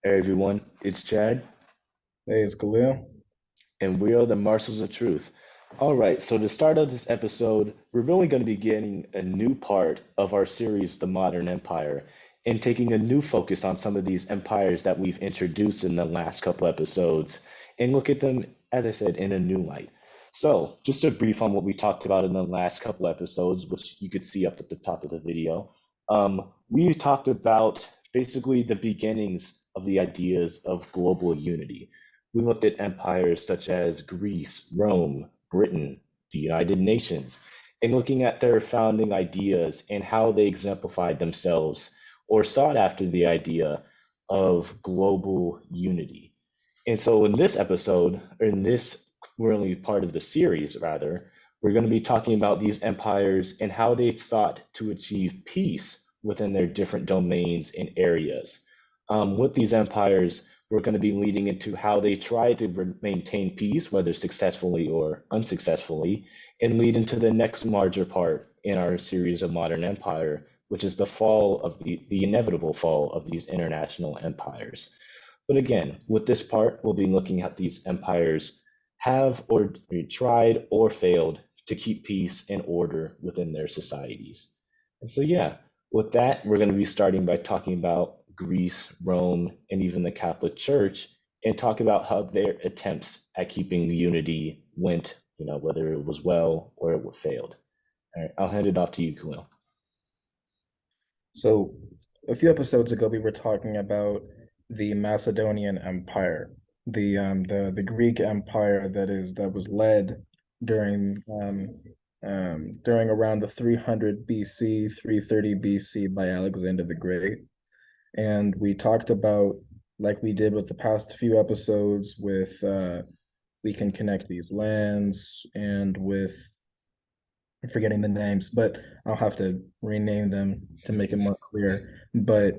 Hey everyone, it's Chad, Hey, it's Khalil. and we are the Marshals of Truth. All right, so to start out this episode, we're really going to be getting a new part of our series, The Modern Empire, and taking a new focus on some of these empires that we've introduced in the last couple episodes, and look at them, as I said, in a new light. So, just a brief on what we talked about in the last couple episodes, which you could see up at the top of the video. We talked about basically the beginnings of the ideas of global unity. We looked at empires such as Greece, Rome, Britain, the United Nations, and looking at their founding ideas and how they exemplified themselves or sought after the idea of global unity. And so in this episode, or in this really part of the series, rather, we're going to be talking about these empires and how they sought to achieve peace within their different domains and areas. With these empires, we're going to be leading into how they try to maintain peace, whether successfully or unsuccessfully, and lead into the next larger part in our series of modern empire, which is the fall of the inevitable fall of these international empires. But again, with this part, we'll be looking at these empires have or tried or failed to keep peace and order within their societies. And so, yeah, with that, we're going to be starting by talking about Greece, Rome, and even the Catholic Church, and talk about how their attempts at keeping unity went, whether it was well or it failed. All right, I'll hand it off to you, Khalil. So, a few episodes ago, we were talking about the Macedonian Empire, the Greek Empire that was led during during around the 300 BC, 330 BC by Alexander the Great. And we talked about, like we did with the past few episodes, with we can connect these lands and with I'm forgetting the names, but I'll have to rename them to make it more clear. But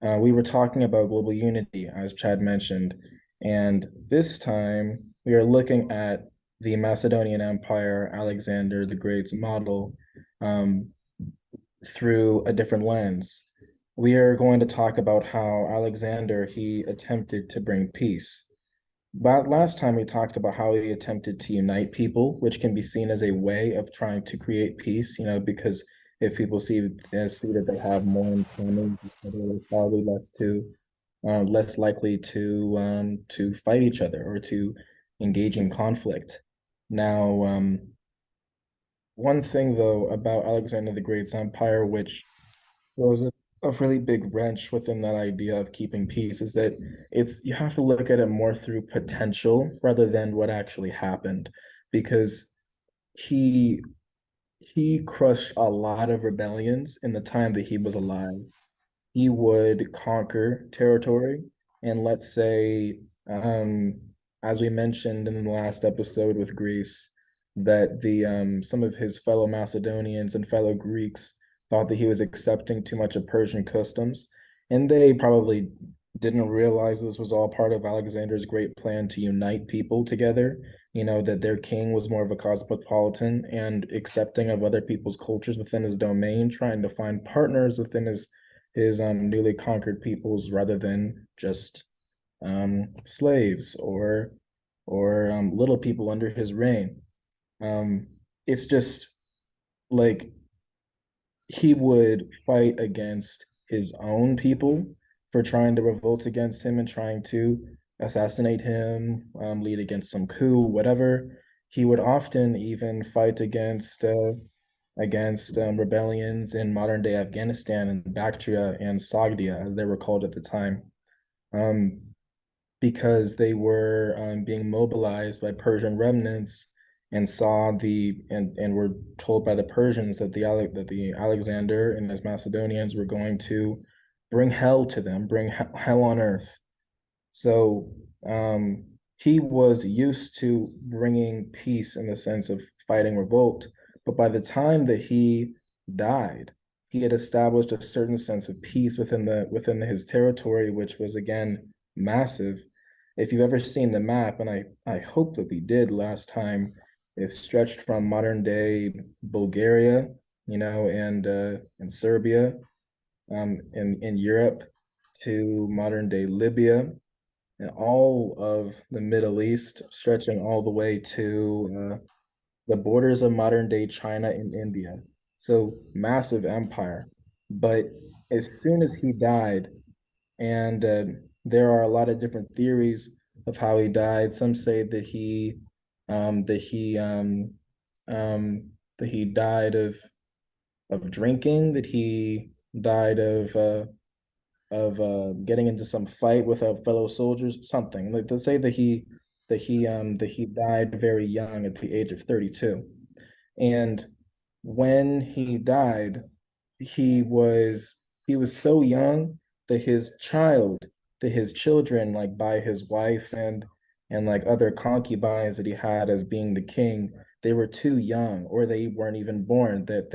we were talking about global unity, as Chad mentioned, and this time we are looking at the Macedonian Empire, Alexander the Great's model, um, through a different lens. We are going to talk about how Alexander he attempted to bring peace. But last time we talked about how he attempted to unite people, which can be seen as a way of trying to create peace, because if people see that they have more in common, they're probably less likely to fight each other or to engage in conflict. Now, one thing though about Alexander the Great's empire, which was a really big wrench within that idea of keeping peace is that it's you have to look at it more through potential rather than what actually happened because he he crushed a lot of rebellions in the time that he was alive. He would conquer territory and let's say as we mentioned in the last episode with Greece that the some of his fellow Macedonians and fellow Greeks thought that he was accepting too much of Persian customs and they probably didn't realize this was all part of Alexander's great plan to unite people together, that their king was more of a cosmopolitan and accepting of other people's cultures within his domain, trying to find partners within his newly conquered peoples rather than just slaves or little people under his reign. Um, it's just like he would fight against his own people for trying to revolt against him and trying to assassinate him, lead against some coup, whatever. He would often even fight against rebellions in modern day Afghanistan and Bactria and Sogdia, as they were called at the time, um, because they were being mobilized by Persian remnants and saw and were told by the Persians that the Alexander and his Macedonians were going to bring hell to them, bring hell on earth. So he was used to bringing peace in the sense of fighting revolt. But by the time that he died, he had established a certain sense of peace within his territory, which was again massive. If you've ever seen the map, and I hope that we did last time, it's stretched from modern day Bulgaria, and Serbia, in Europe to modern day Libya and all of the Middle East, stretching all the way to the borders of modern day China and India. So massive empire. But as soon as he died, and there are a lot of different theories of how he died. Some say that um, that he um, that he died of drinking, that he died of getting into some fight with a fellow soldiers, something. Like they say that he died very young at the age of 32. And when he died, he was he was so young that his children, like by his wife and like other concubines that he had as being the king, they were too young, or they weren't even born, that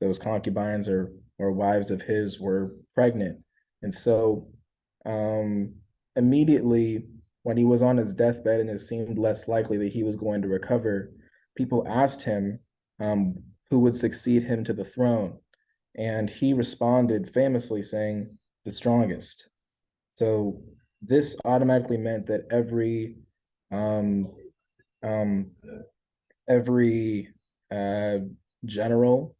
those concubines or wives of his were pregnant. And so um immediately when he was on his deathbed and it seemed less likely that he was going to recover, people asked him um, who would succeed him to the throne. And he responded famously saying, the strongest. So this automatically meant that um, um, every general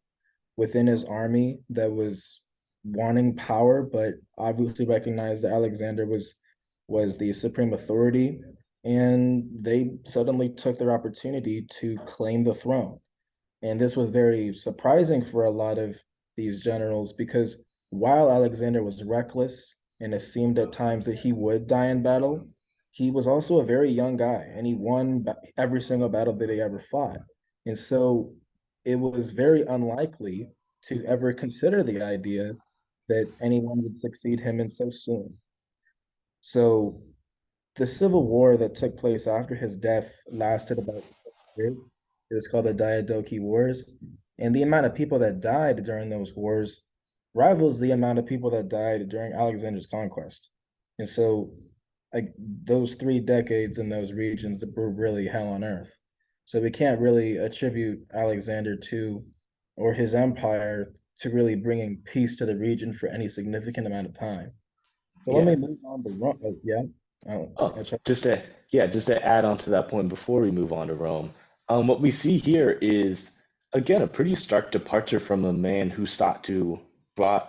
within his army that was wanting power, but obviously recognized that Alexander was the supreme authority, and they suddenly took their opportunity to claim the throne. And this was very surprising for a lot of these generals because while Alexander was reckless and it seemed at times that he would die in battle, he was also a very young guy and he won every single battle that he ever fought. And so it was very unlikely to ever consider the idea that anyone would succeed him in so soon. So the civil war that took place after his death lasted about 6 years. It was called the Diadochi Wars. And the amount of people that died during those wars rivals the amount of people that died during Alexander's conquest. And so, like, those 3 decades in those regions that were really hell on earth. So we can't really attribute Alexander to or his empire to really bringing peace to the region for any significant amount of time. So let Yeah. me move on to Rome. Oh, yeah. Oh, Oh, yeah, just to add on to that point before we move on to Rome, what we see here is again a pretty stark departure from a man who sought to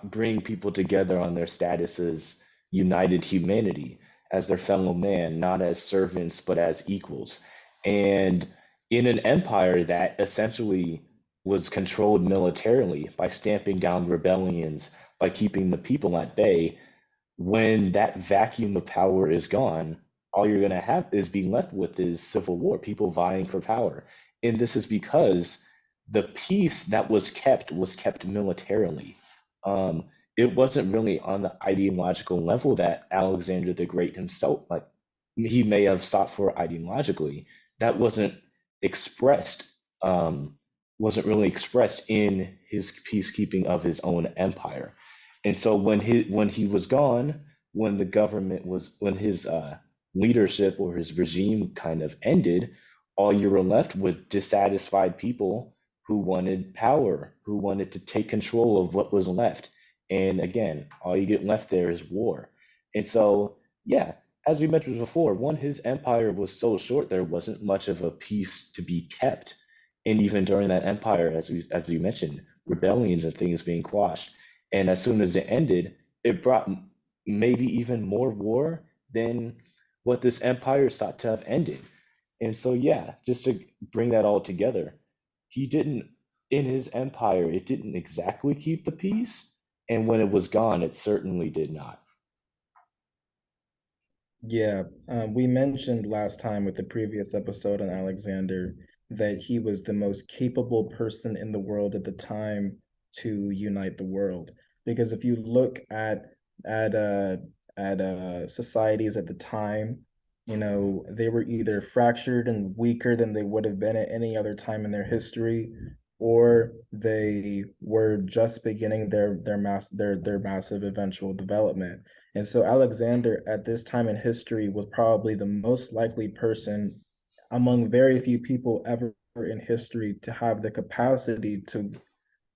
bring people together on their status as united humanity, as their fellow man, not as servants but as equals. And in an empire that essentially was controlled militarily by stamping down rebellions, by keeping the people at bay, when that vacuum of power is gone, all you're going to have is being left with is civil war, people vying for power. And this is because the peace that was kept militarily. Um, it wasn't really on the ideological level that Alexander the Great himself, like he may have sought for ideologically. That expressed, um, wasn't really expressed in his peacekeeping of his own empire. And so when he was gone, when the government was when his leadership or his regime kind of ended, all you were left with dissatisfied people who wanted power, who wanted to take control of what was left. And again, all you get left there is war. And so, yeah, as we mentioned before, one, his empire was so short, there wasn't much of a peace to be kept. And even during that empire, as we mentioned, rebellions and things being quashed. And as soon as it ended, it brought maybe even more war than what this empire sought to have ended. And so, yeah, just to bring that all together, he didn't, in his empire, it didn't exactly keep the peace. And when it was gone, it certainly did not. Yeah, we mentioned last time with the previous episode on Alexander that he was the most capable person in the world at the time to unite the world. Because if you look at uh societies at the time, you know, they were either fractured and weaker than they would have been at any other time in their history, or they were just beginning their massive eventual development. And so Alexander at this time in history was probably the most likely person among very few people ever in history to have the capacity to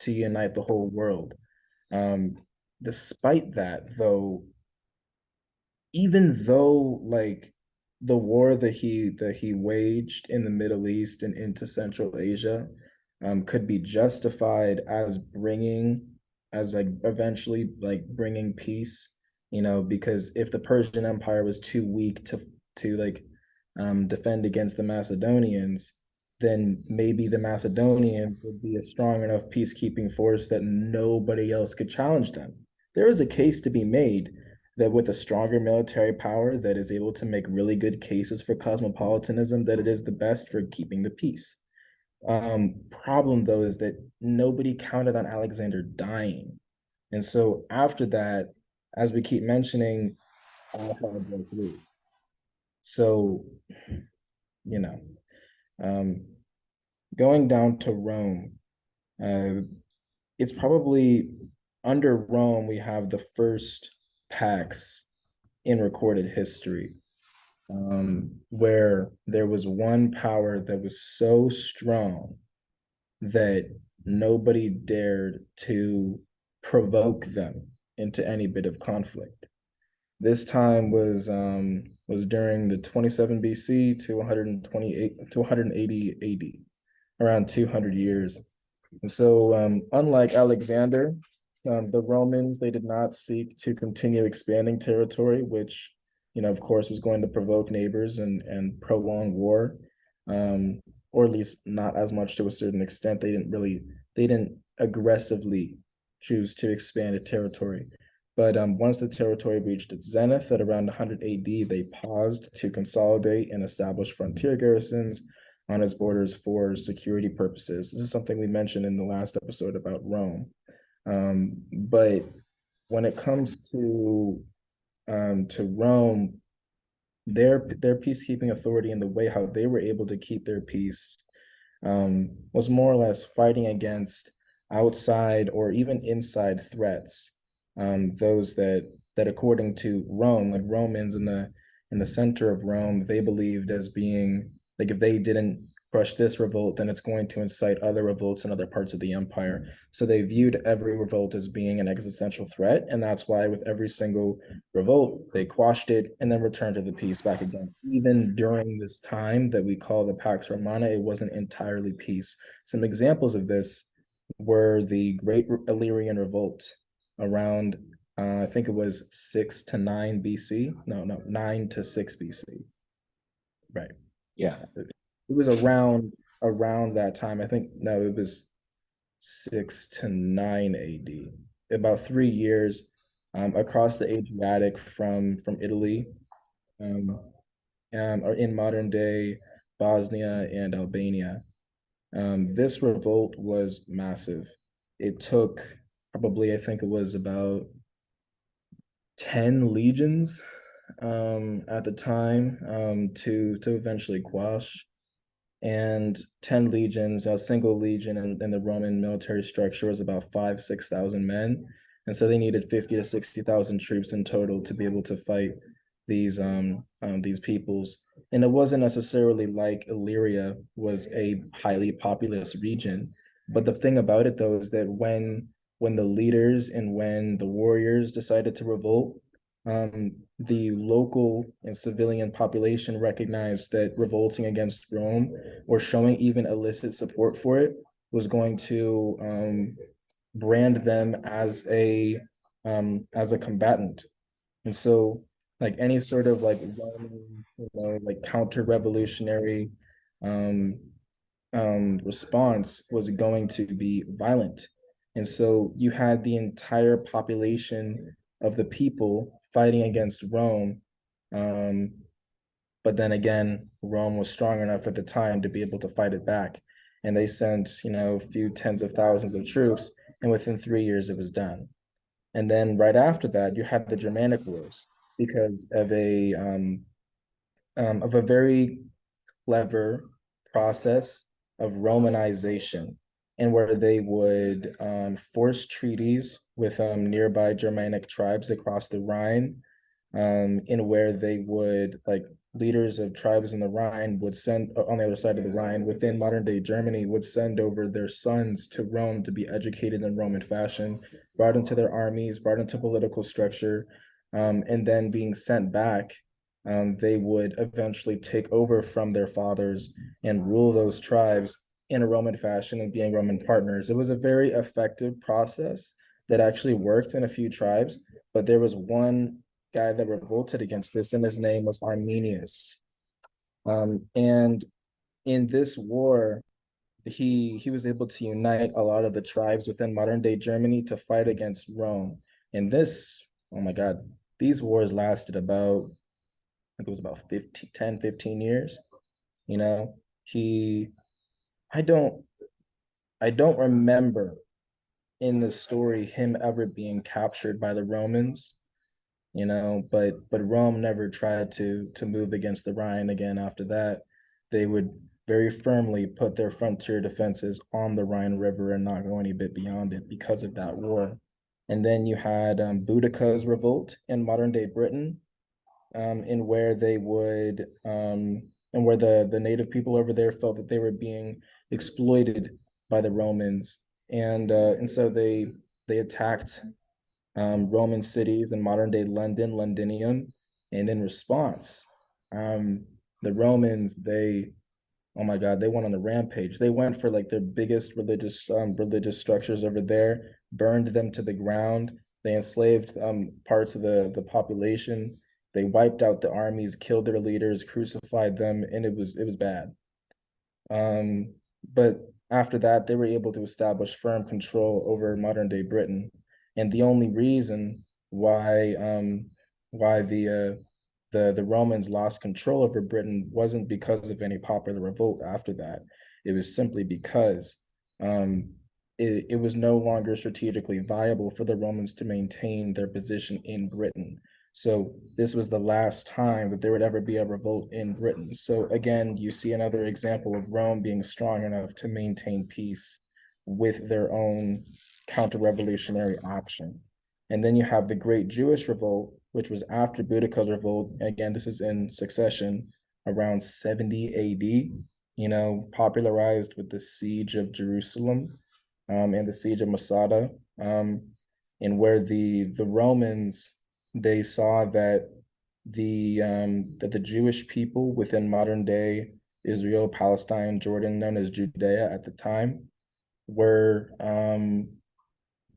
unite the whole world. Um, Despite that, though, even though like the war that he waged in the Middle East and into Central Asia could be justified as bringing as like eventually like bringing peace, because if the Persian Empire was too weak to like defend against the Macedonians, then maybe the Macedonians would be a strong enough peacekeeping force that nobody else could challenge them. There is a case to be made that with a stronger military power that is able to make really good cases for cosmopolitanism, that it is the best for keeping the peace. Problem though is that nobody counted on Alexander dying. And so after that, as we keep mentioning, all hell broke loose. So, you know, um, going down to Rome, uh, it's probably under Rome we have the first pax in recorded history, where there was one power that was so strong that nobody dared to provoke them into any bit of conflict. This time was during the 27 BC to 128 to 180 AD, around 200 years. And so, unlike Alexander, the Romans, they did not seek to continue expanding territory, which, of course, was going to provoke neighbors and prolong war, or at least not as much to a certain extent. They didn't aggressively choose to expand a territory. But once the territory reached its zenith at around 100 AD, they paused to consolidate and establish frontier garrisons on its borders for security purposes. This is something we mentioned in the last episode about Rome. But when it comes to Rome, their peacekeeping authority and the way how they were able to keep their peace was more or less fighting against outside or even inside threats. Those that according to Rome, like Romans in the center of Rome, they believed as being like if they didn't crush this revolt, then it's going to incite other revolts in other parts of the empire. So they viewed every revolt as being an existential threat, and that's why with every single revolt, they quashed it and then returned to the peace back again. Even during this time that we call the Pax Romana, it wasn't entirely peace. Some examples of this were the Great Illyrian Revolt around, I think it was 6 to 9 BC. No, 9 to 6 BC. Right. Yeah. It was around that time. I think, no, it was 6 to 9 AD. About 3 years across the Adriatic from Italy, um, or in modern day Bosnia and Albania. This revolt was massive. It took probably, I think it was about 10 legions at the time to eventually quash. And 10 legions, a single legion in the Roman military structure was about 6,000 men. And so they needed 50 to 60,000 troops in total to be able to fight these peoples. And it wasn't necessarily like Illyria was a highly populous region. But the thing about it though is that when the leaders and when the warriors decided to revolt, the local and civilian population recognized that revolting against Rome or showing even illicit support for it was going to brand them as a combatant. And so like any sort of like Roman, like counter-revolutionary um, response was going to be violent. And so you had the entire population of the people fighting against Rome. Um, but then again, Rome was strong enough at the time to be able to fight it back. And they sent, a few tens of thousands of troops, and within 3 years it was done. And then right after that, you had the Germanic Wars because of a very clever process of Romanization, and where they would force treaties with nearby Germanic tribes across the Rhine, in where they would like leaders of tribes in the Rhine would send on the other side of the Rhine within modern day Germany would send over their sons to Rome to be educated in Roman fashion, brought into their armies, brought into political structure, and then being sent back, they would eventually take over from their fathers and rule those tribes in a Roman fashion and being Roman partners. It was a very effective process that actually worked in a few tribes, but there was one guy that revolted against this, and his name was Arminius. And in this war, he was able to unite a lot of the tribes within modern day Germany to fight against Rome. And this, oh my God, these wars lasted about, I think it was about 15, 10, 15 years. You know, he, I don't, I don't remember in the story him ever being captured by the Romans, but Rome never tried to move against the Rhine again after that. They would very firmly put their frontier defenses on the Rhine River and not go any bit beyond it because of that war. And then you had Boudicca's revolt in modern day Britain, in where they would and where the native people over there felt that they were being exploited by the Romans, and so they attacked Roman cities in modern day London, Londinium, and in response, um, the Romans oh my God, they went on a rampage. They went for like their biggest religious structures over there, burned them to the ground. They enslaved parts of the population. They wiped out the armies, killed their leaders, crucified them, and it was bad. Um, but after that, they were able to establish firm control over modern day Britain. And the only reason why the Romans lost control over Britain wasn't because of any popular revolt after that. It was simply because um, it was no longer strategically viable for the Romans to maintain their position in Britain. So this was the last time that there would ever be a revolt in Britain. So again, you see another example of Rome being strong enough to maintain peace with their own counter-revolutionary action. And then you have the Great Jewish Revolt, which was after Boudicca's revolt. Again, this is in succession around 70 AD, popularized with the siege of Jerusalem, and the siege of Masada, and where the Romans, they saw that the Jewish people within modern day Israel, Palestine, Jordan, known as Judea at the time, were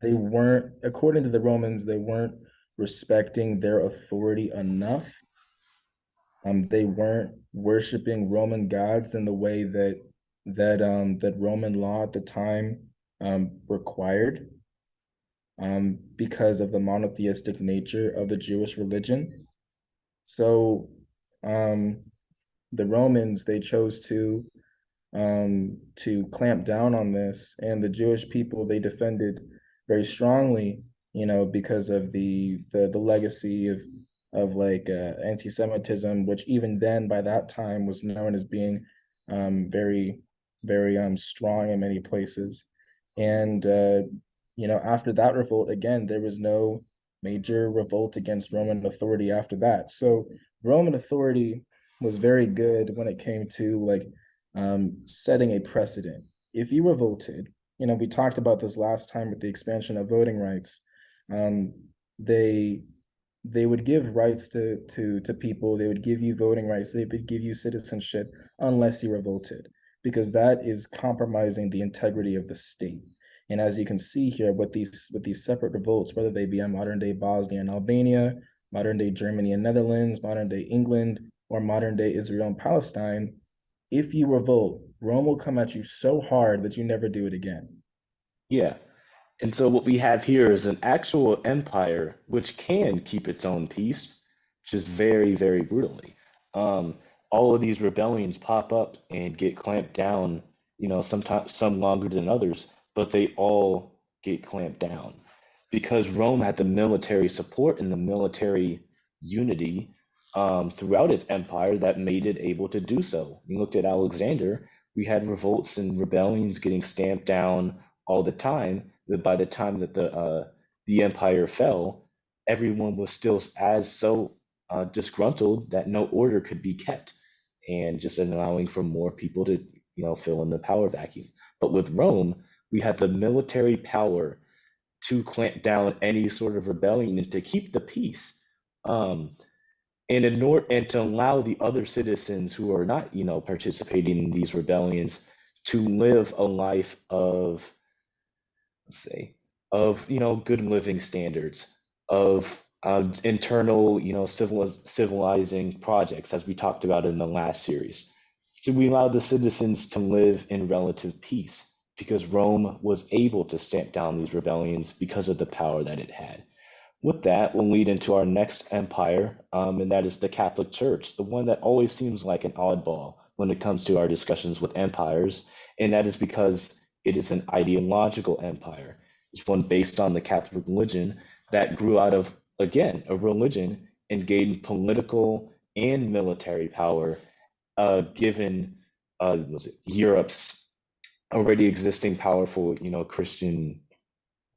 they weren't, according to the Romans, they weren't respecting their authority enough. They weren't worshiping Roman gods in the way that Roman law at the time required, because of the monotheistic nature of the Jewish religion. So um, the Romans, they chose to clamp down on this, and the Jewish people, they defended very strongly, because of the legacy of like anti-Semitism, which even then by that time was known as being very very strong in many places. And after that revolt, again, there was no major revolt against Roman authority after that. So Roman authority was very good when it came to like setting a precedent. If you revolted, we talked about this last time with the expansion of voting rights. Um, they they would give rights to people. They would give you voting rights. They would give you citizenship unless you revolted, because that is compromising the integrity of the state. And as you can see here, with these separate revolts, whether they be in modern day Bosnia and Albania, modern day Germany and Netherlands, modern day England, or modern day Israel and Palestine, if you revolt, Rome will come at you so hard that you never do it again. Yeah. And so what we have here is an actual empire which can keep its own peace, just very, very brutally. Um, all of these rebellions pop up and get clamped down, sometimes some longer than others, but they all get clamped down because Rome had the military support and the military unity throughout its empire that made it able to do so. You looked at Alexander, we had revolts and rebellions getting stamped down all the time. That by the time that the empire fell, everyone was still as so disgruntled that no order could be kept, and just allowing for more people to fill in the power vacuum. But with Rome, we had the military power to clamp down any sort of rebellion and to keep the peace, Um, and to allow the other citizens who are not, participating in these rebellions to live a life of, let's say, of good living standards, of internal civilizing projects, as we talked about in the last series. So we allow the citizens to live in relative peace because Rome was able to stamp down these rebellions because of the power that it had. With that, we'll lead into our next empire, and that is the Catholic Church, the one that always seems like an oddball when it comes to our discussions with empires, and that is because it is an ideological empire. It's one based on the Catholic religion that grew out of, again, a religion and gained political and military power, given was it Europe's already existing powerful, Christian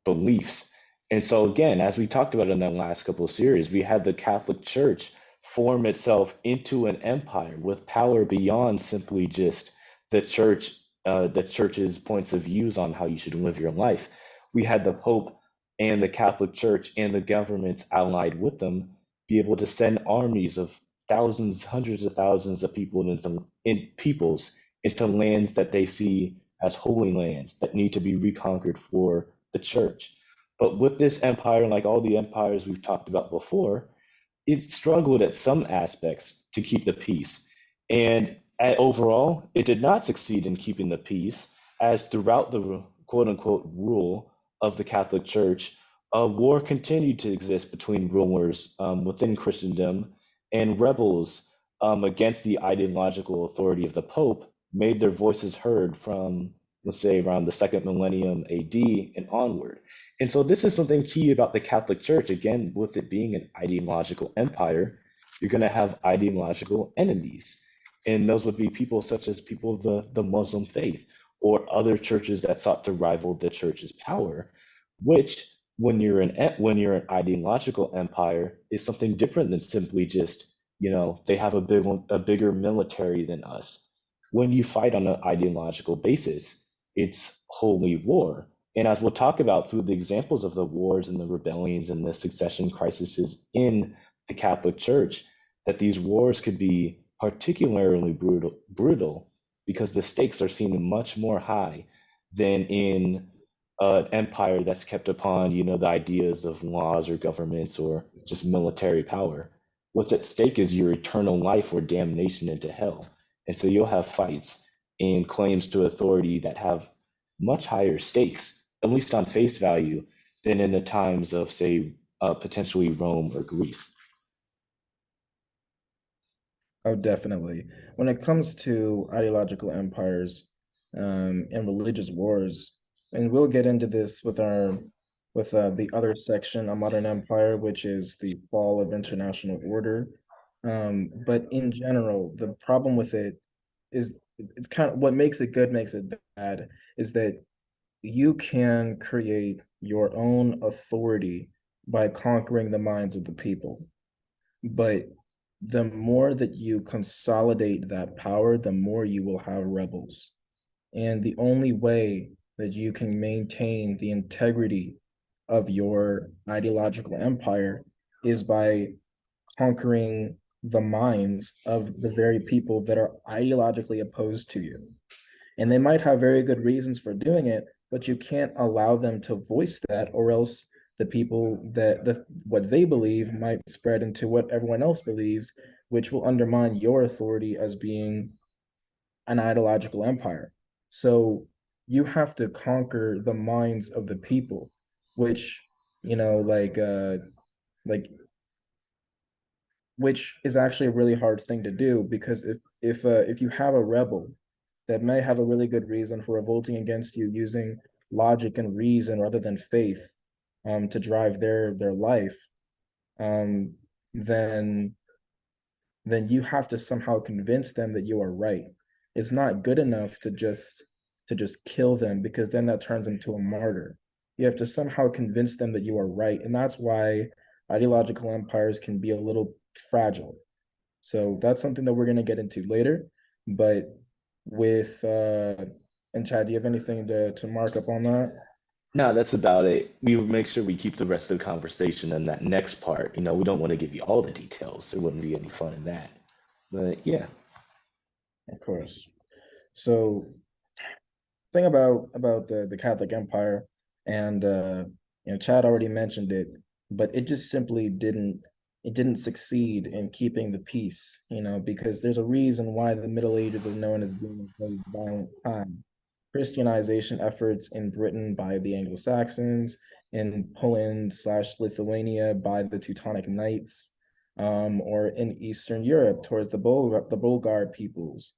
beliefs. And so, again, as we talked about in the last couple of series, we had the Catholic Church form itself into an empire with power beyond simply just the church's points of views on how you should live your life. We had the Pope and the Catholic Church and the governments allied with them be able to send armies of thousands, hundreds of thousands of people in peoples into lands that they see as holy lands that need to be reconquered for the church. But with this empire, like all the empires we've talked about before, it struggled at some aspects to keep the peace. And overall, it did not succeed in keeping the peace, as throughout the quote unquote rule of the Catholic Church, a war continued to exist between rulers within Christendom, and rebels against the ideological authority of the Pope made their voices heard from, let's say, around the second millennium AD and onward. And so this is something key about the Catholic Church. Again, with it being an ideological empire, you're going to have ideological enemies. And those would be people such as people of the Muslim faith or other churches that sought to rival the church's power, which when you're an ideological empire is something different than simply just, they have a bigger military than us. When you fight on an ideological basis, it's holy war. And as we'll talk about through the examples of the wars and the rebellions and the succession crises in the Catholic Church, that these wars could be particularly brutal because the stakes are seen much more high than in an empire that's kept upon, the ideas of laws or governments or just military power. What's at stake is your eternal life or damnation into hell. And so you'll have fights and claims to authority that have much higher stakes, at least on face value, than in the times of, say, potentially Rome or Greece. Oh, definitely. When it comes to ideological empires and religious wars, and we'll get into this with our with the other section, a modern empire, which is the fall of international order. But in general, the problem with it is it's kind of what makes it good, makes it bad, is that you can create your own authority by conquering the minds of the people. But the more that you consolidate that power, the more you will have rebels. And the only way that you can maintain the integrity of your ideological empire is by conquering the minds of the very people that are ideologically opposed to you. And they might have very good reasons for doing it, but you can't allow them to voice that, or else the people that what they believe might spread into what everyone else believes, which will undermine your authority as being an ideological empire. So you have to conquer the minds of the people, which, you know, like which is actually a really hard thing to do, because if you have a rebel that may have a really good reason for revolting against you using logic and reason rather than faith, to drive their life, um, then you have to somehow convince them that you are right. It's not good enough to just kill them, because then that turns them to a martyr. You have to somehow convince them that you are right, and that's why ideological empires can be a little fragile. So that's something that we're going to get into later. But with and Chad, do you have anything to mark up on that? No, that's about it. We will make sure we keep the rest of the conversation in that next part. We don't want to give you all the details. There wouldn't be any fun in that. But yeah. Of course. So thing about the Catholic Empire, and Chad already mentioned it, but it just simply didn't succeed in keeping the peace, because there's a reason why the Middle Ages is known as being a very violent time. Christianization efforts in Britain by the Anglo-Saxons, in Poland slash Lithuania by the Teutonic Knights, or in Eastern Europe towards the Bulgar peoples,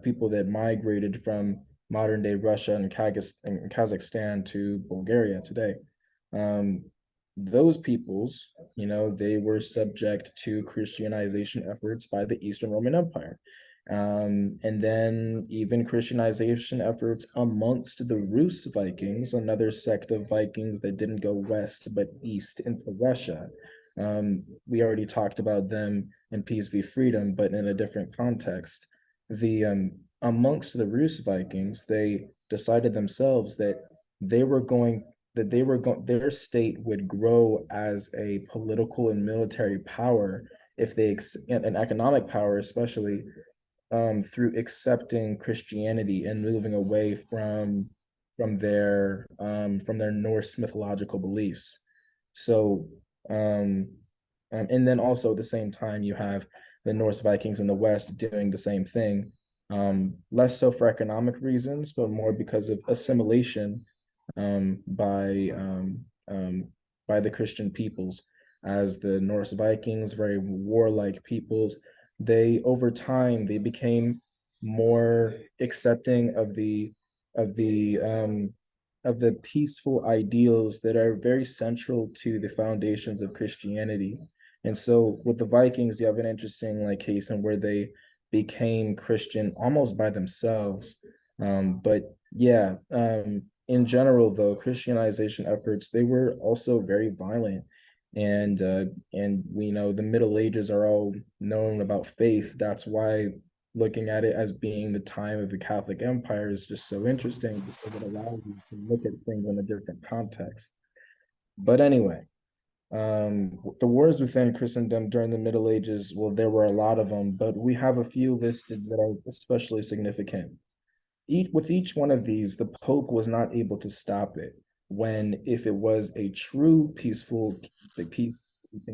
people that migrated from modern day Russia and Kazakhstan to Bulgaria today. Um, those peoples, they were subject to Christianization efforts by the Eastern Roman Empire. And then even Christianization efforts amongst the Rus Vikings, another sect of Vikings that didn't go west but east into Russia. We already talked about them in Peace v. Freedom, but in a different context. The Amongst the Rus Vikings, they decided themselves that they were going their state would grow as a political and military power if they an economic power, especially through accepting Christianity and moving away from their Norse mythological beliefs. So, um, and then also at the same time, you have the Norse Vikings in the West doing the same thing, less so for economic reasons, but more because of assimilation um, by um, um, by the Christian peoples, as the Norse Vikings, very warlike peoples. They over time they became more accepting of the um, of the peaceful ideals that are very central to the foundations of Christianity. And so with the Vikings, you have an interesting case in where they became Christian almost by themselves. But yeah, in general, though, Christianization efforts they were also very violent, and we know the Middle Ages are all known about faith. That's why looking at it as being the time of the Catholic Empire is just so interesting because it allows you to look at things in a different context. But anyway, the wars within Christendom during the Middle Ages, well, there were a lot of them, but we have a few listed that are especially significant. With each one of these, the Pope was not able to stop it. When if it was a true peacekeeping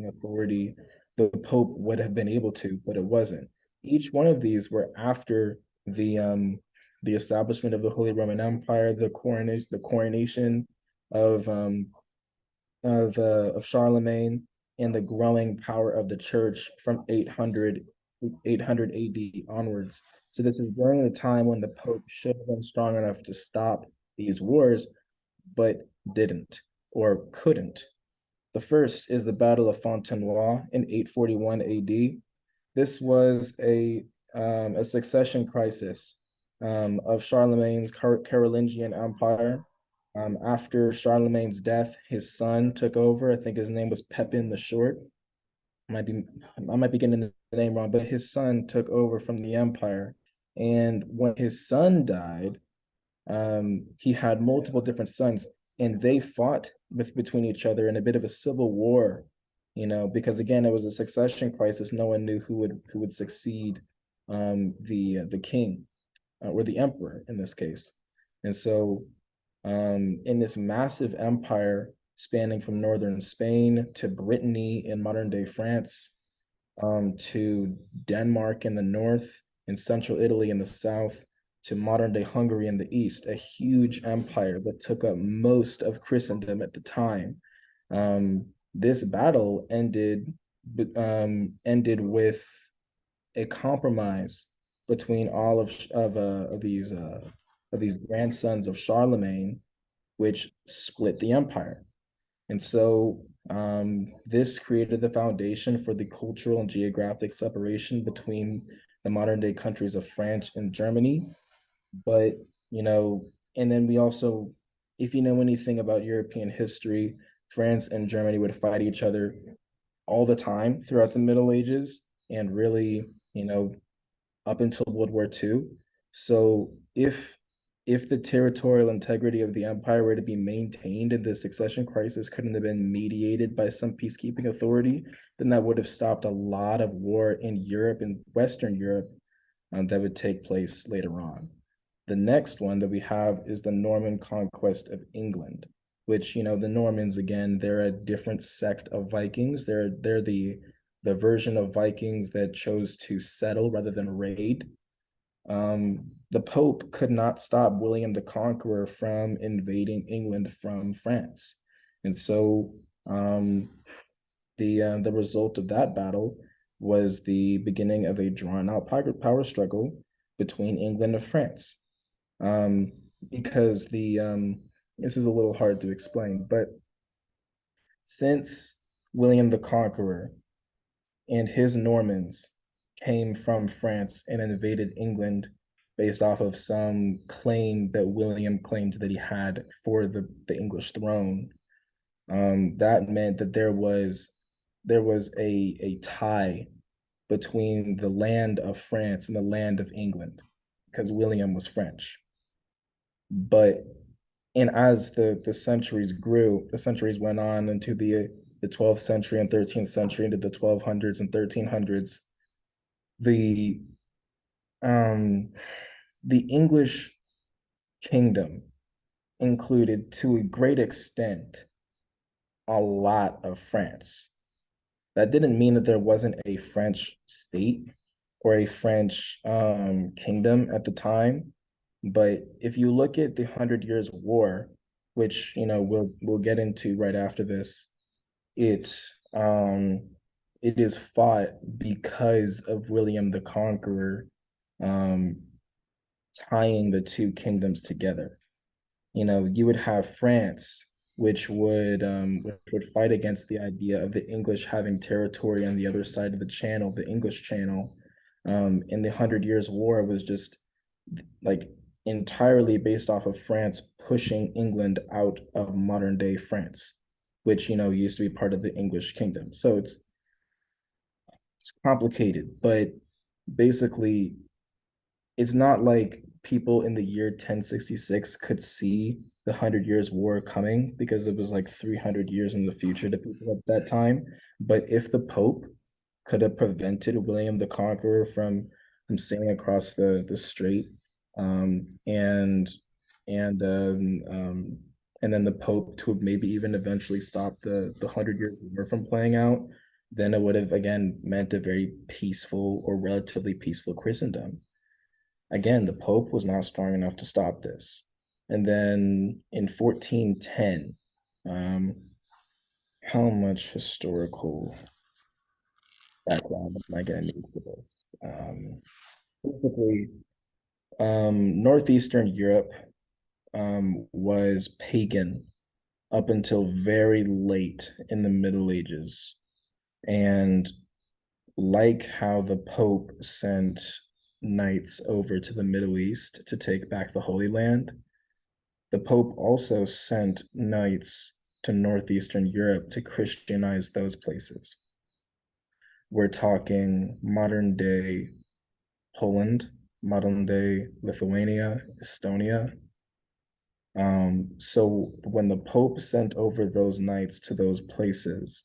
authority, the Pope would have been able to, but it wasn't. Each one of these were after the establishment of the Holy Roman Empire, the coronation of Charlemagne, and the growing power of the church from 800 AD onwards. So this is during the time when the Pope should have been strong enough to stop these wars, but didn't or couldn't. The first is the Battle of Fontenoy in 841 AD. This was a succession crisis of Charlemagne's Carolingian Empire. After Charlemagne's death, his son took over. I think his name was Pepin the Short. Might be I might be getting the name wrong, but his son took over from the empire. And when his son died, he had multiple different sons, and they fought between each other in a bit of a civil war, because again, it was a succession crisis. No one knew who would succeed the king or the emperor in this case. And so, in this massive empire spanning from northern Spain to Brittany in modern day France, to Denmark in the north and central Italy in the south, to modern day Hungary in the east, a huge empire that took up most of Christendom at the time. This battle ended with a compromise between all of these grandsons of Charlemagne, which split the empire. And so this created the foundation for the cultural and geographic separation between the modern day countries of France and Germany. But, and then we also, if you know anything about European history, France and Germany would fight each other all the time throughout the Middle Ages and really, up until World War II. So if if the territorial integrity of the empire were to be maintained and the succession crisis couldn't have been mediated by some peacekeeping authority, then that would have stopped a lot of war in Europe and Western Europe that would take place later on. The next one that we have is the Norman conquest of England, which, the Normans, again, they're a different sect of Vikings. They're the version of Vikings that chose to settle rather than raid. The Pope could not stop William the Conqueror from invading England from France. And so the result of that battle was the beginning of a drawn out power struggle between England and France. Um, because this is a little hard to explain, but since William the Conqueror and his Normans came from France and invaded England based off of some claim that William claimed that he had for the English throne. That meant that there was a tie between the land of France and the land of England because William was French. But and as the centuries grew, the centuries went on into the 12th century and 13th century into the 1200s and 1300s, the um the English kingdom included to a great extent a lot of France. That didn't mean that there wasn't a French state or a French kingdom at the time. But if you look at the Hundred Years' War, which we'll get into right after this, it um, it is fought because of William the Conqueror um, tying the two kingdoms together. You would have France, which would fight against the idea of the English having territory on the other side of the channel, the English Channel. And the Hundred Years' War was just like entirely based off of France pushing England out of modern day France, which used to be part of the English kingdom. So it's complicated, but basically it's not like people in the year 1066 could see the Hundred Years' War coming because it was like 300 years in the future to people at that time. But if the Pope could have prevented William the Conqueror from sailing across the strait, and and and then the Pope to maybe even eventually stop the Hundred Years' War from playing out, then it would have again meant a very peaceful or relatively peaceful Christendom. Again, the Pope was not strong enough to stop this. And then in 1410, um, how much historical background am I going to need for this? Basically, Northeastern Europe was pagan up until very late in the Middle Ages. And like how the Pope sent knights over to the Middle East to take back the Holy Land, the Pope also sent knights to Northeastern Europe to Christianize those places. We're talking modern day Poland, modern day Lithuania, Estonia. So when the Pope sent over those knights to those places,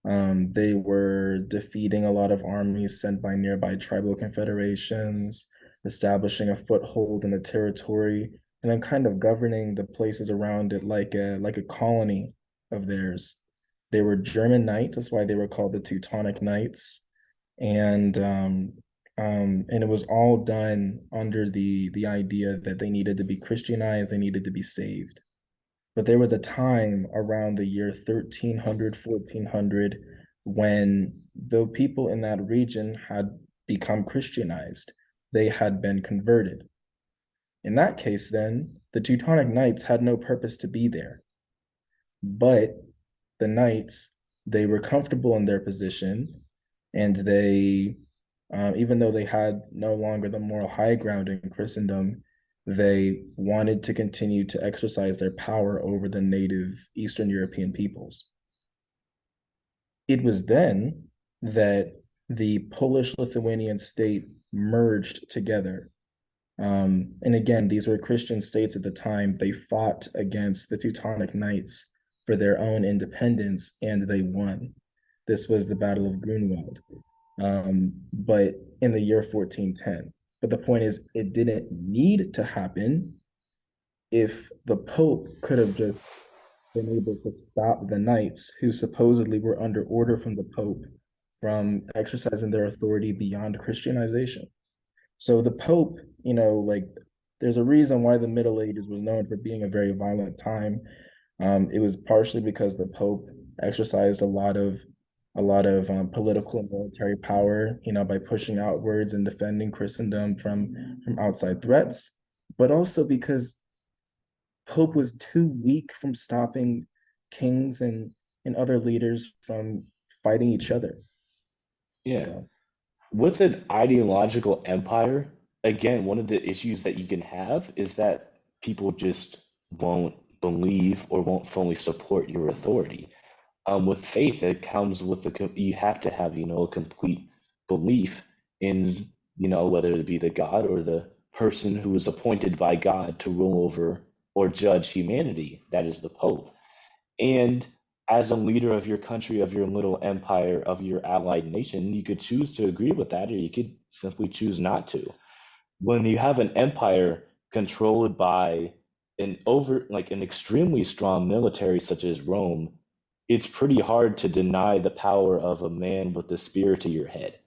they were defeating a lot of armies sent by nearby tribal confederations, establishing a foothold in the territory, and then kind of governing the places around it like a colony of theirs. They were German knights, that's why they were called the Teutonic Knights, and it was all done under the idea that they needed to be Christianized, they needed to be saved. But there was a time around the year 1300, 1400, when the people in that region had become Christianized. They had been converted. In that case, then, the Teutonic Knights had no purpose to be there. But the knights, they were comfortable in their position, and even though they had no longer the moral high ground in Christendom, they wanted to continue to exercise their power over the native Eastern European peoples. It was then that the Polish Lithuanian state merged together. And again, these were Christian states at the time. They fought against the Teutonic Knights for their own independence, and they won. This was the Battle of Grunwald, but in the year 1410. But the point is, it didn't need to happen if the Pope could have just been able to stop the knights who supposedly were under order from the Pope from exercising their authority beyond Christianization. So the Pope, like there's a reason why the Middle Ages was known for being a very violent time. It was partially because the Pope exercised a lot of political and military power, by pushing outwards and defending Christendom from outside threats, but also because Pope was too weak from stopping kings and other leaders from fighting each other. Yeah. So With an ideological empire, again, one of the issues that you can have is that people just won't believe or won't fully support your authority. With faith, it comes with you have to have, a complete belief in, whether it be the God or the person who is appointed by God to rule over or judge humanity. That is the Pope. And as a leader of your country, of your little empire, of your allied nation, you could choose to agree with that, or you could simply choose not to. When you have an empire controlled by like an extremely strong military such as Rome, it's pretty hard to deny the power of a man with a spear to your head.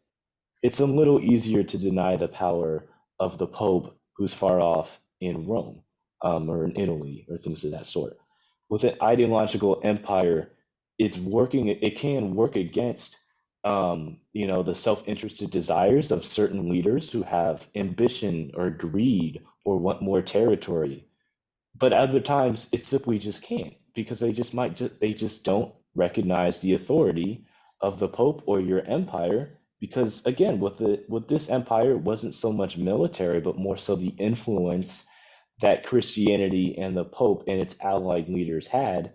It's a little easier to deny the power of the Pope who's far off in Rome, or in Italy or things of that sort. With an ideological empire, it can work against the self-interested desires of certain leaders who have ambition or greed or want more territory. But other times it simply just can't because they just don't recognize the authority of the Pope or your empire because again with this empire it wasn't so much military but more so the influence that Christianity and the Pope and its allied leaders had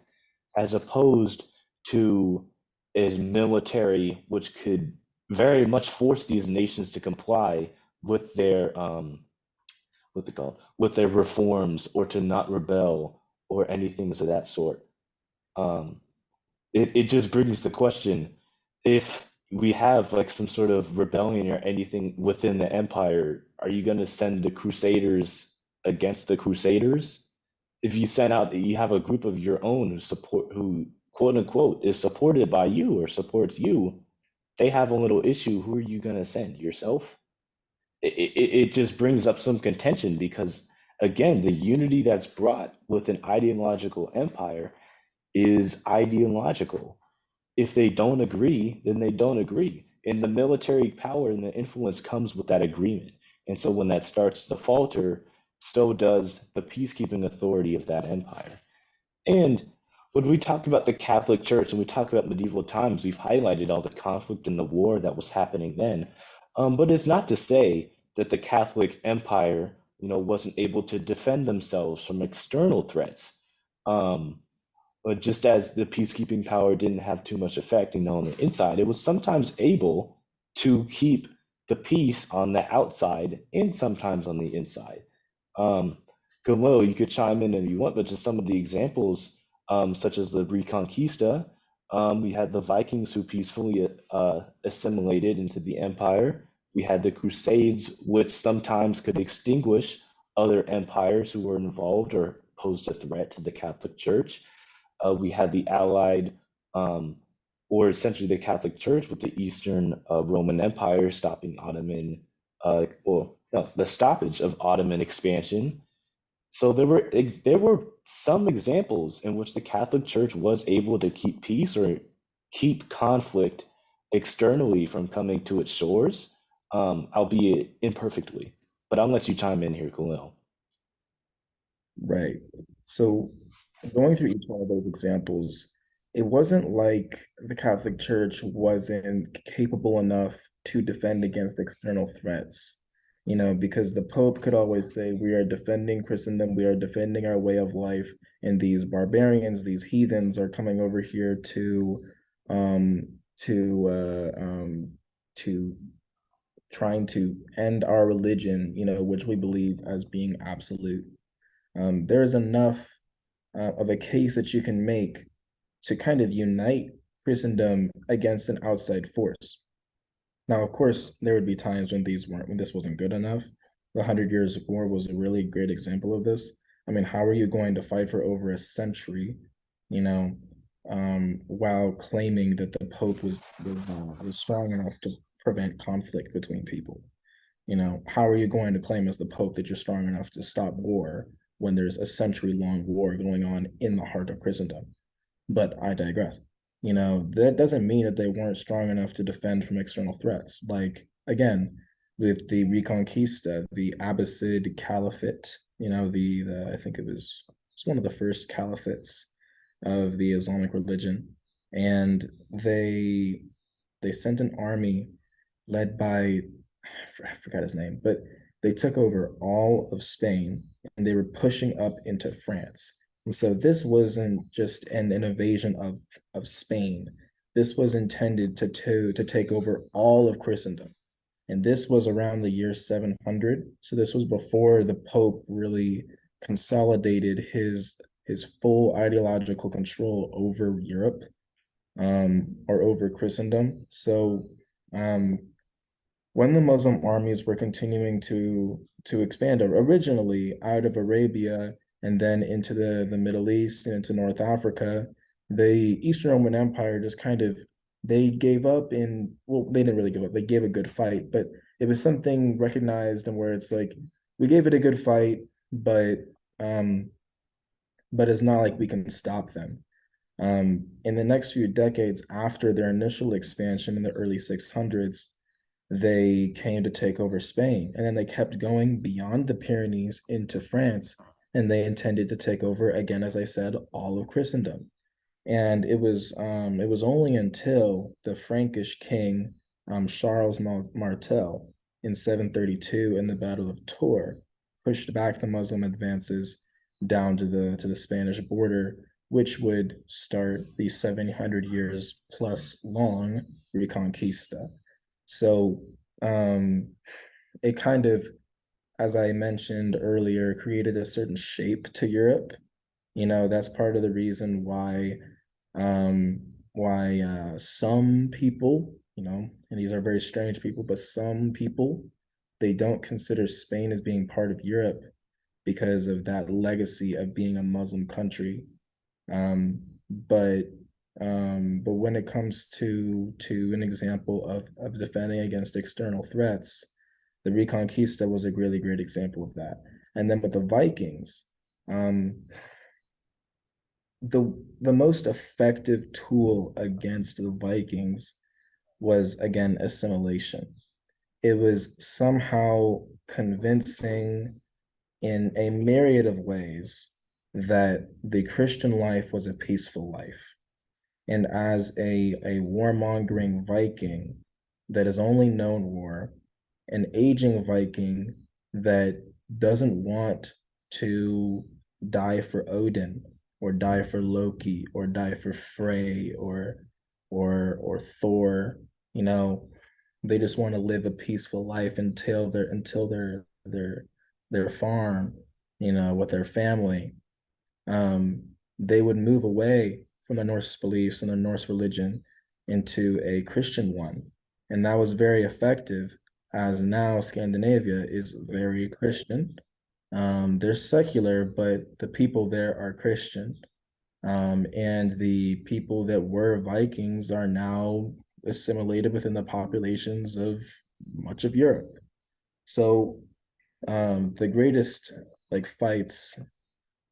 as opposed to a military which could very much force these nations to comply with their what they call with their reforms or to not rebel or anything of that sort. Um, it just brings the question if we have like some sort of rebellion or anything within the empire, are you going to send the crusaders against the crusaders? If you send out, you have a group of your own who quote unquote is supported by you or supports you, they have a little issue. Who are you going to send? Yourself? It just brings up some contention because again the unity that's brought with an ideological empire is ideological. If they don't agree then they don't agree, and the military power and the influence comes with that agreement, and so when that starts to falter so does the peacekeeping authority of that empire. And when we talk about the Catholic Church and we talk about medieval times, we've highlighted all the conflict and the war that was happening then. But it's not to say that the Catholic Empire, wasn't able to defend themselves from external threats. Um, but just as the peacekeeping power didn't have too much effect, on the inside, it was sometimes able to keep the peace on the outside and sometimes on the inside. Um, Khalil, you could chime in if you want, but just some of the examples, such as the Reconquista, we had the Vikings who peacefully assimilated into the empire. We had the Crusades, which sometimes could extinguish other empires who were involved or posed a threat to the Catholic Church. We had the Allied, um, or essentially the Catholic Church with the Eastern Roman Empire stopping Ottoman, well, no, the stoppage of Ottoman expansion. So there were some examples in which the Catholic Church was able to keep peace or keep conflict externally from coming to its shores, albeit imperfectly. But I'll let you chime in here, Khalil. right. So going through each one of those examples, it wasn't like the Catholic Church wasn't capable enough to defend against external threats, because the Pope could always say, we are defending Christendom, we are defending our way of life, and these barbarians, these heathens are coming over here um, to, to trying to end our religion, which we believe as being absolute. There is enough of a case that you can make to kind of unite Christendom against an outside force. Now, of course, there would be times when this wasn't good enough. The Hundred Years' War was a really great example of this. I mean, how are you going to fight for over a century, you know, while claiming that the Pope was strong enough to prevent conflict between people? How are you going to claim as the Pope that you're strong enough to stop war when there's a century-long war going on in the heart of Christendom? But I digress. That doesn't mean that they weren't strong enough to defend from external threats. Like, again, with the Reconquista, the Abbasid Caliphate, I think it's one of the first caliphates of the Islamic religion. And they sent an army led by, I forgot his name, but they took over all of Spain and they were pushing up into France. And so this wasn't just an invasion of Spain. This was intended to take over all of Christendom. And this was around the year 700. So this was before the Pope really consolidated his full ideological control over Europe, or over Christendom. So um, when the Muslim armies were continuing to expand originally out of Arabia and then into the Middle East and into North Africa, the Eastern Roman Empire just kind of they gave up in well, they didn't really give up, they gave a good fight, but it was something recognized and where it's like we gave it a good fight, um but it's not like we can stop them. In the next few decades after their initial expansion in the early 600s, they came to take over Spain. And then they kept going beyond the Pyrenees into France. And they intended to take over, again, as I said, all of Christendom. And it was only until the Frankish king Charles Martel in 732 in the Battle of Tours pushed back the Muslim advances down to the Spanish border, which would start the 700 years plus long Reconquista. So it kind of, as I mentioned earlier, created a certain shape to Europe. That's part of the reason why some people, and these are very strange people, but some people they don't consider Spain as being part of Europe because of that legacy of being a Muslim country. Um, but but when it comes to an example of defending against external threats, the Reconquista was a really great example of that. And then with the Vikings, um, the most effective tool against the Vikings was again assimilation. It was somehow convincing in a myriad of ways that the Christian life was a peaceful life. And as a warmongering Viking that has only known war, an aging Viking that doesn't want to die for Odin or die for Loki or die for Frey or Thor, you know, they just want to live a peaceful life until their farm, with their family. They would move away from the Norse beliefs and the Norse religion into a Christian one. And that was very effective, as now Scandinavia is very Christian. They're secular, but the people there are Christian. And the people that were Vikings are now assimilated within the populations of much of Europe. So the greatest like fights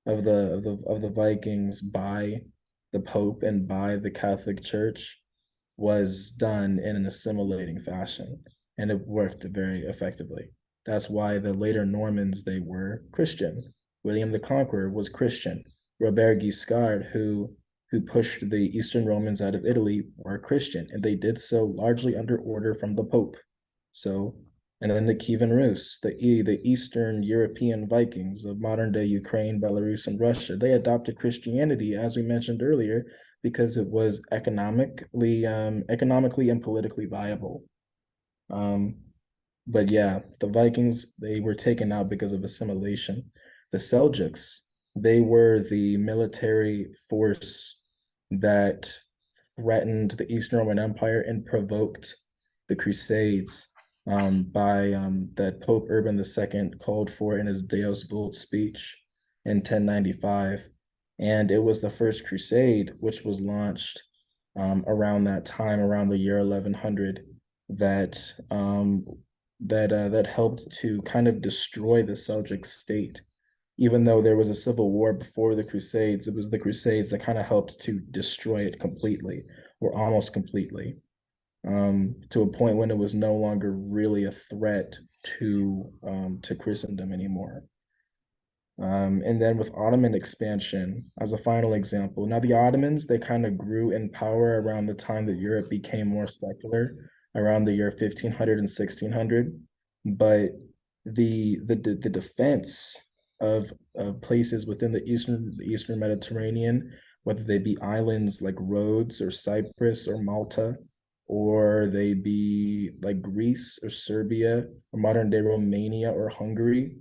of the Vikings by the Pope and by the Catholic Church was done in an assimilating fashion, and it worked very effectively. That's why the later Normans they were Christian. William the Conqueror was Christian. Robert Guiscard, who pushed the Eastern Romans out of Italy, were Christian, and they did so largely under order from the Pope. So and then the Kievan Rus, the Eastern European Vikings of modern day Ukraine, Belarus, and Russia, they adopted Christianity, as we mentioned earlier, because it was economically and politically viable. Um, But yeah, the Vikings, they were taken out because of assimilation. The Seljuks, they were the military force that threatened the Eastern Roman Empire and provoked the Crusades by that Pope Urban II called for in his Deus Vult speech in 1095. And it was the first crusade, which was launched around that time, around the year 1100, that that helped to kind of destroy the Seljuk state. Even though there was a civil war before the Crusades, it was the Crusades that kind of helped to destroy it completely, or almost completely, to a point when it was no longer really a threat to Christendom anymore. And then with Ottoman expansion as a final example. Now, the Ottomans, they kind of grew in power around the time that Europe became more secular, around the year 1500 and 1600. But the defense of places within the Eastern Mediterranean, whether they be islands like Rhodes or Cyprus or Malta, or they be like Greece or Serbia or modern day Romania or Hungary,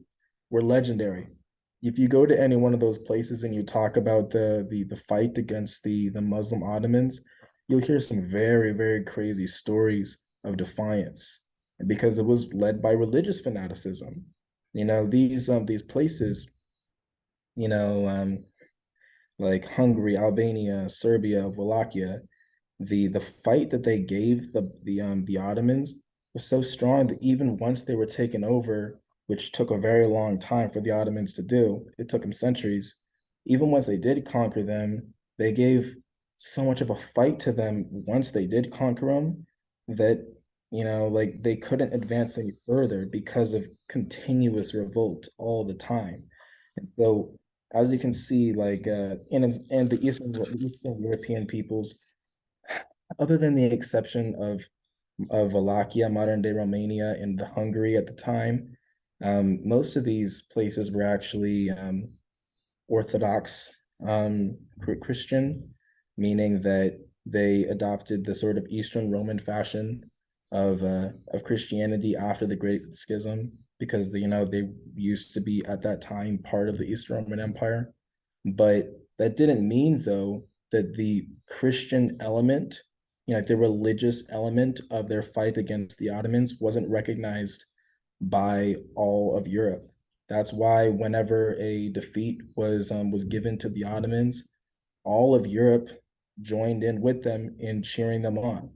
were legendary. If you go to any one of those places and you talk about the fight against the Muslim Ottomans, you'll hear some very crazy stories of defiance, because it was led by religious fanaticism. These places, you know, like Hungary, Albania, Serbia, Wallachia, the fight that they gave the Ottomans was so strong that even once they were taken over, which took a very long time for the Ottomans to do, it took them centuries. Even once they did conquer them, they gave so much of a fight to them once they did conquer them that like they couldn't advance any further because of continuous revolt all the time. And so, as you can see, like and the Eastern European peoples, other than the exception of Wallachia, modern day Romania, and Hungary at the time, most of these places were actually Orthodox Christian, meaning that they adopted the sort of Eastern Roman fashion of Christianity after the Great Schism, because they used to be at that time part of the Eastern Roman Empire. But that didn't mean, though, that the Christian element, like the religious element of their fight against the Ottomans, wasn't recognized by all of Europe. That's why whenever a defeat was given to the Ottomans, all of Europe joined in with them in cheering them on,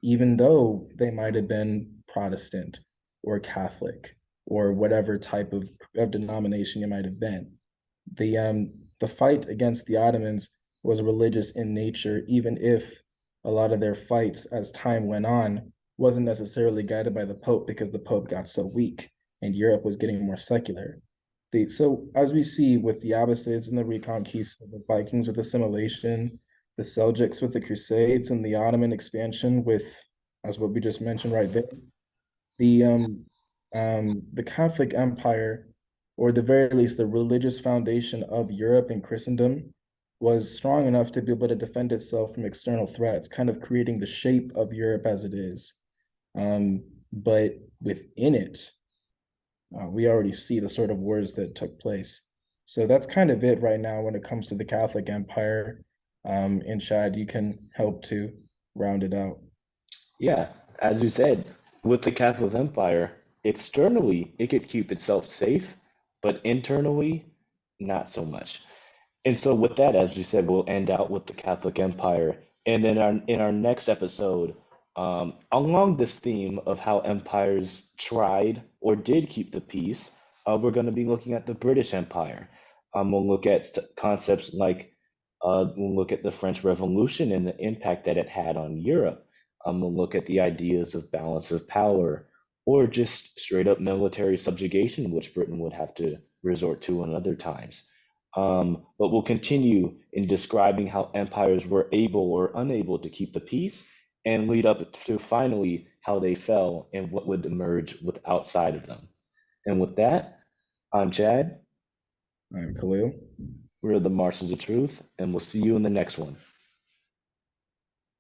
even though they might have been Protestant or Catholic or whatever type of denomination you might have been. The fight against the Ottomans was religious in nature, even if a lot of their fights as time went on wasn't necessarily guided by the Pope, because the Pope got so weak and Europe was getting more secular. So as we see with the Abbasids and the Reconquista, the Vikings with assimilation, the Seljuks with the Crusades, and the Ottoman expansion with, as what we just mentioned right there, the Catholic Empire, or the very least the religious foundation of Europe and Christendom, was strong enough to be able to defend itself from external threats, kind of creating the shape of Europe as it is. But within it, we already see the sort of wars that took place. So that's kind of it right now when it comes to the Catholic Empire. And Chad, you can help to round it out. Yeah, as you said, with the Catholic Empire, externally it could keep itself safe, but internally, not so much. And so, with that, as you said, we'll end out with the Catholic Empire, and then in our next episode, along this theme of how empires tried or did keep the peace, we're going to be looking at the British Empire. We'll look at concepts like we'll look at the French Revolution and the impact that it had on Europe. We'll look at the ideas of balance of power, or just straight up military subjugation, which Britain would have to resort to in other times. But we'll continue in describing how empires were able or unable to keep the peace, and lead up to finally how they fell and what would emerge with outside of them. And with that, I'm Chad. All right, Khalil. We're the Marshals of Truth, and we'll see you in the next one.